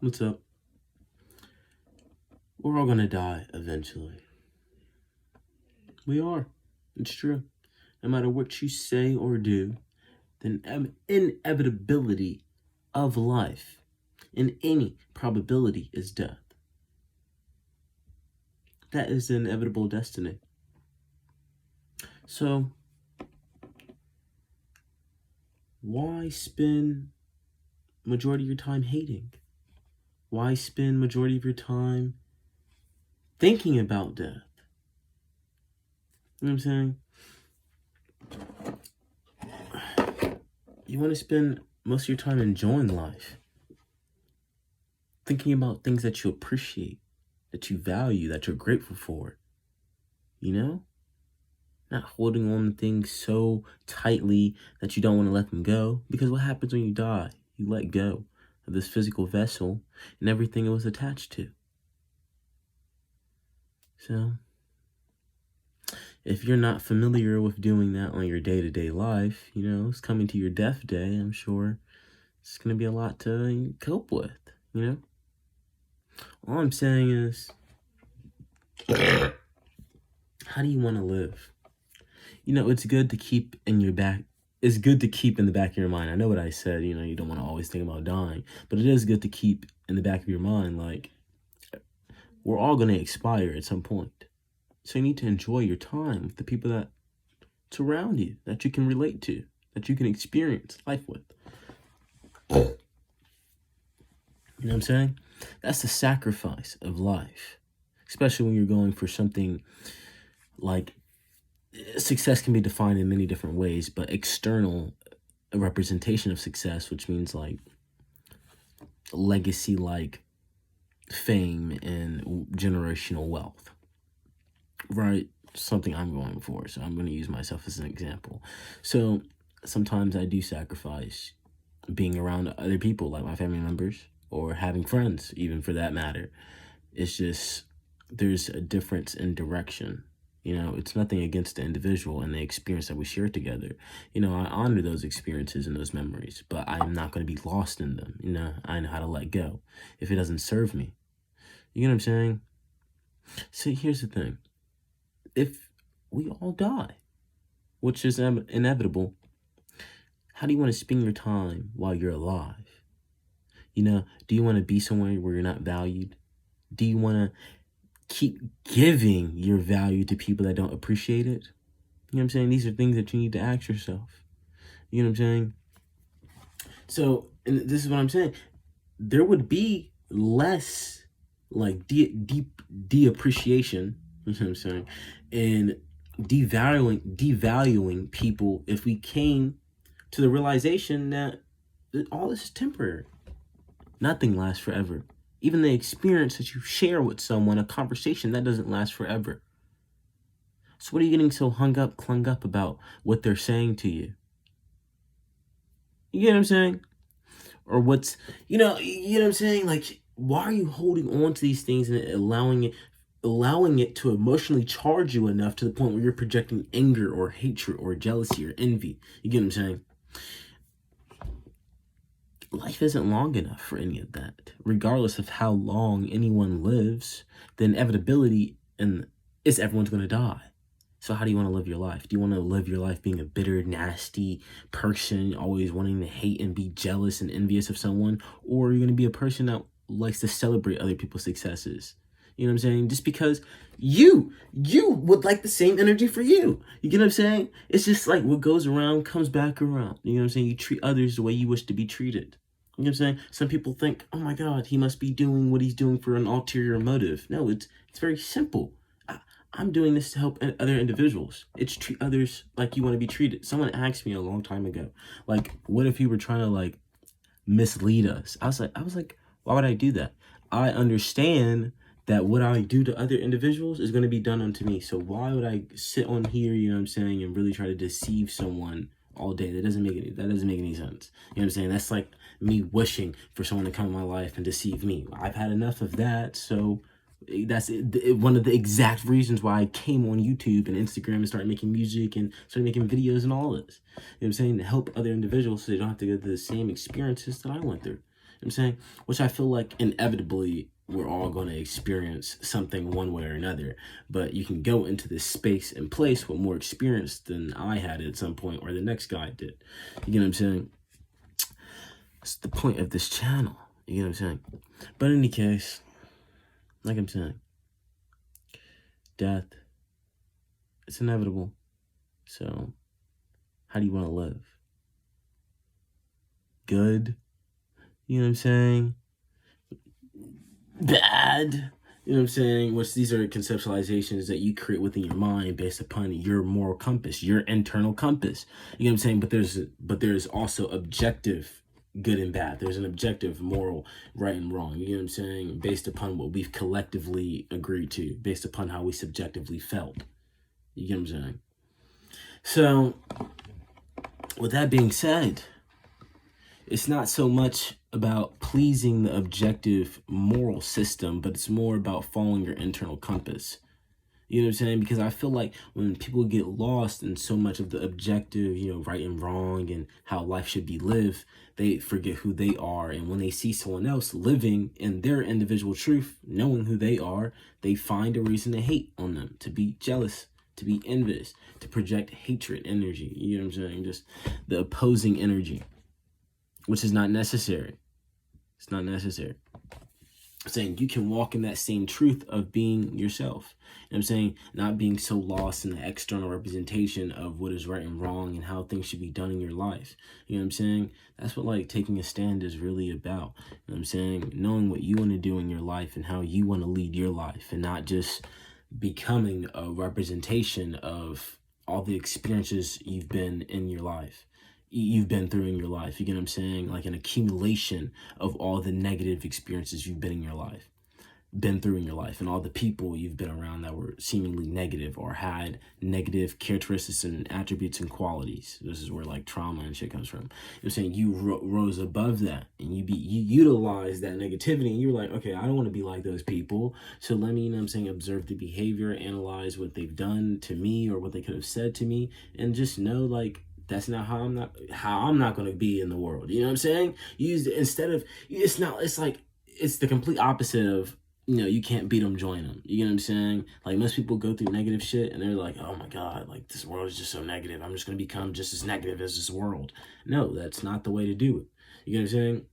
What's up? We're all gonna die eventually. We are. It's true. No matter what you say or do, the inevitability of life in any probability is death. That is the inevitable destiny. So, why spend majority of your time hating? Why spend majority of your time thinking about death? You know what I'm saying? You want to spend most of your time enjoying life, thinking about things that you appreciate, that you value, that you're grateful for. You know? Not holding on to things so tightly that you don't want to let them go. Because what happens when you die? You let go of this physical vessel and everything it was attached to. So, if you're not familiar with doing that on your day-to-day life, it's coming to your death day, I'm sure it's going to be a lot to cope with, All I'm saying is, how do you want to live? It's good to keep in your back. It's good to keep in the back of your mind. I know what I said, you don't want to always think about dying, but it is good to keep in the back of your mind, like, we're all going to expire at some point. So you need to enjoy your time with the people that surround you, that you can relate to, that you can experience life with. You know what I'm saying? That's the sacrifice of life, especially when you're going for something like success can be defined in many different ways, but external representation of success, which means like legacy, like fame and generational wealth, right? Something I'm going for. So I'm going to use myself as an example. So sometimes I do sacrifice being around other people, like my family members, or having friends, even for that matter. It's just, there's a difference in direction. It's nothing against the individual and the experience that we share together. I honor those experiences and those memories, but I am not going to be lost in them. I know how to let go if it doesn't serve me. You know what I'm saying? See, here's the thing. If we all die, which is inevitable, how do you want to spend your time while you're alive? Do you want to be somewhere where you're not valued? Do you want to keep giving your value to people that don't appreciate it? You know what I'm saying? These are things that you need to ask yourself. You know what I'm saying? So, and this is what I'm saying. There would be less like de-appreciation, you know what I'm saying, and devaluing people if we came to the realization that all this is temporary. Nothing lasts forever. Even the experience that you share with someone, a conversation, that doesn't last forever. So what are you getting so clung up about what they're saying to you? You get what I'm saying? Or what's, you know what I'm saying? Like, why are you holding on to these things and allowing it to emotionally charge you enough to the point where you're projecting anger or hatred or jealousy or envy? You get what I'm saying? Life isn't long enough for any of that. Regardless of how long anyone lives, the inevitability is everyone's going to die. So how do you want to live your life? Do you want to live your life being a bitter, nasty person, always wanting to hate and be jealous and envious of someone? Or are you going to be a person that likes to celebrate other people's successes? You know what I'm saying? Just because you would like the same energy for you. You get what I'm saying? It's just like what goes around comes back around. You know what I'm saying? You treat others the way you wish to be treated. You know what I'm saying? Some people think, oh my God, he must be doing what he's doing for an ulterior motive. No, it's very simple. I'm doing this to help other individuals. It's treat others like you want to be treated. Someone asked me a long time ago, like, what if you were trying to like mislead us? I was like, why would I do that? I understand that what I do to other individuals is going to be done unto me. So why would I sit on here, you know what I'm saying, and really try to deceive someone all day? That doesn't make any sense. You know what I'm saying? That's like me wishing for someone to come in my life and deceive me. I've had enough of that. So that's one of the exact reasons why I came on YouTube and Instagram and started making music and started making videos and all this. You know what I'm saying? To help other individuals so they don't have to go through the same experiences that I went through. I'm saying, which I feel like inevitably we're all going to experience something one way or another, but you can go into this space and place with more experience than I had at some point or the next guy did. You get what I'm saying? It's the point of this channel. You get what I'm saying? But in any case, like I'm saying, death, it's inevitable. So how do you want to live? Good? You know what I'm saying? Bad? You know what I'm saying? Which these are conceptualizations that you create within your mind based upon your moral compass, your internal compass. You know what I'm saying? But there's also objective good and bad. There's an objective moral right and wrong. You know what I'm saying? Based upon what we've collectively agreed to, based upon how we subjectively felt. You get what I'm saying? So, with that being said, it's not so much about pleasing the objective moral system, but it's more about following your internal compass. You know what I'm saying? Because I feel like when people get lost in so much of the objective, you know, right and wrong and how life should be lived, they forget who they are. And when they see someone else living in their individual truth, knowing who they are, they find a reason to hate on them, to be jealous, to be envious, to project hatred energy. You know what I'm saying? Just the opposing energy, which is not necessary. It's not necessary. I'm saying you can walk in that same truth of being yourself. And I'm saying not being so lost in the external representation of what is right and wrong and how things should be done in your life. You know what I'm saying? That's what like taking a stand is really about. You know what I'm saying? Knowing what you want to do in your life and how you want to lead your life, and not just becoming a representation of all the experiences you've been in your life. You've been through in your life. You get what I'm saying? Like an accumulation of all the negative experiences you've been through in your life, and all the people you've been around that were seemingly negative or had negative characteristics and attributes and qualities. This is where like trauma and shit comes from. You're saying you rose above that, and you utilize that negativity, and you were like, okay, I don't want to be like those people. So let me, you know what I'm saying, observe the behavior, analyze what they've done to me or what they could have said to me, and just know like, that's not how I'm not going to be in the world. You know what I'm saying? It's the complete opposite of, you know, you can't beat them, join them. You know what I'm saying? Like most people go through negative shit and they're like, oh my God, like this world is just so negative. I'm just going to become just as negative as this world. No, that's not the way to do it. You know what I'm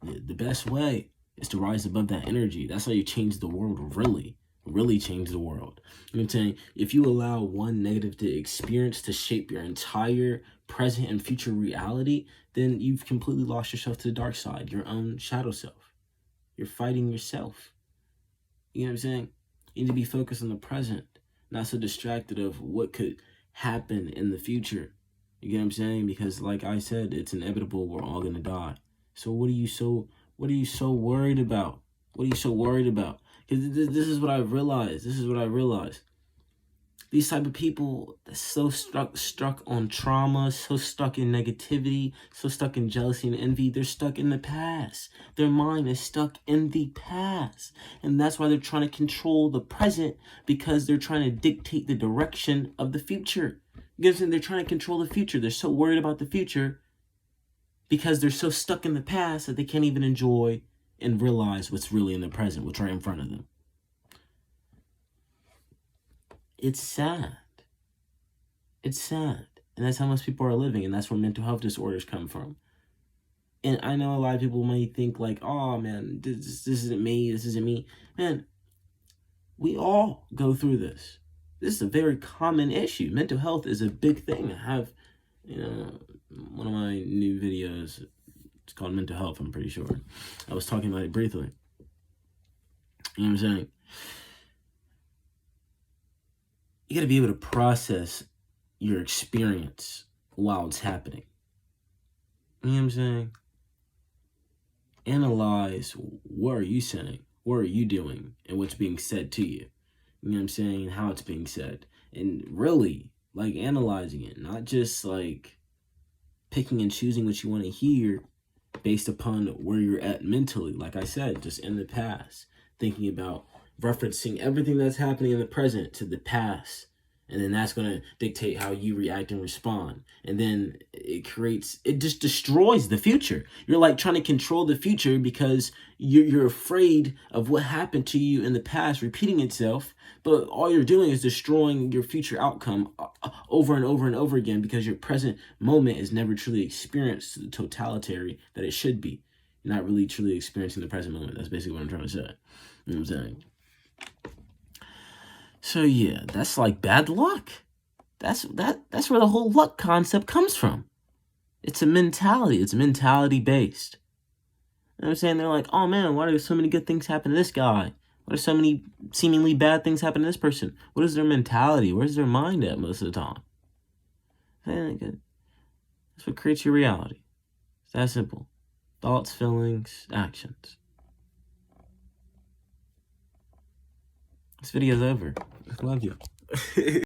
saying? The best way is to rise above that energy. That's how you change the world, really change the world. You know what I'm saying? If you allow one negative experience to shape your entire present and future reality, then you've completely lost yourself to the dark side, your own shadow self. You're fighting yourself. You know what I'm saying? You need to be focused on the present, not so distracted of what could happen in the future. You get what I'm saying? Because like I said, it's inevitable. We're all going to die. So what are you so worried about? What are you so worried about? Because this is what I realized. These type of people that's so stuck on trauma, so stuck in negativity, so stuck in jealousy and envy, they're stuck in the past. Their mind is stuck in the past. And that's why they're trying to control the present, because they're trying to dictate the direction of the future. You know what I'm saying? They're trying to control the future. They're so worried about the future because they're so stuck in the past that they can't even enjoy and realize what's really in the present, what's right in front of them. It's sad. It's sad. And that's how most people are living, and that's where mental health disorders come from. And I know a lot of people might think like, oh man, this isn't me. Man, we all go through this. This is a very common issue. Mental health is a big thing. I have, you know, one of my new videos, it's called Mental Health, I'm pretty sure. I was talking about it briefly. You know what I'm saying? You got to be able to process your experience while it's happening. You know what I'm saying? Analyze, what are you saying? What are you doing? And what's being said to you? You know what I'm saying? And how it's being said. And really, like, analyzing it. Not just, like, picking and choosing what you want to hear based upon where you're at mentally. Like I said, just in the past. Thinking about referencing everything that's happening in the present to the past. And then that's going to dictate how you react and respond. And then it just destroys the future. You're like trying to control the future because you're afraid of what happened to you in the past repeating itself. But all you're doing is destroying your future outcome over and over and over again, because your present moment is never truly experienced the totality that it should be. You're not really truly experiencing the present moment. That's basically what I'm trying to say. You know what I'm saying? So yeah, that's like bad luck. That's where the whole luck concept comes from. It's a mentality. It's mentality based. You know what I'm saying? They're like, oh man, why do so many good things happen to this guy? Why do so many seemingly bad things happen to this person? What is their mentality? Where's their mind at most of the time? That's what creates your reality. It's that simple. Thoughts, feelings, actions. This video's over. I love you.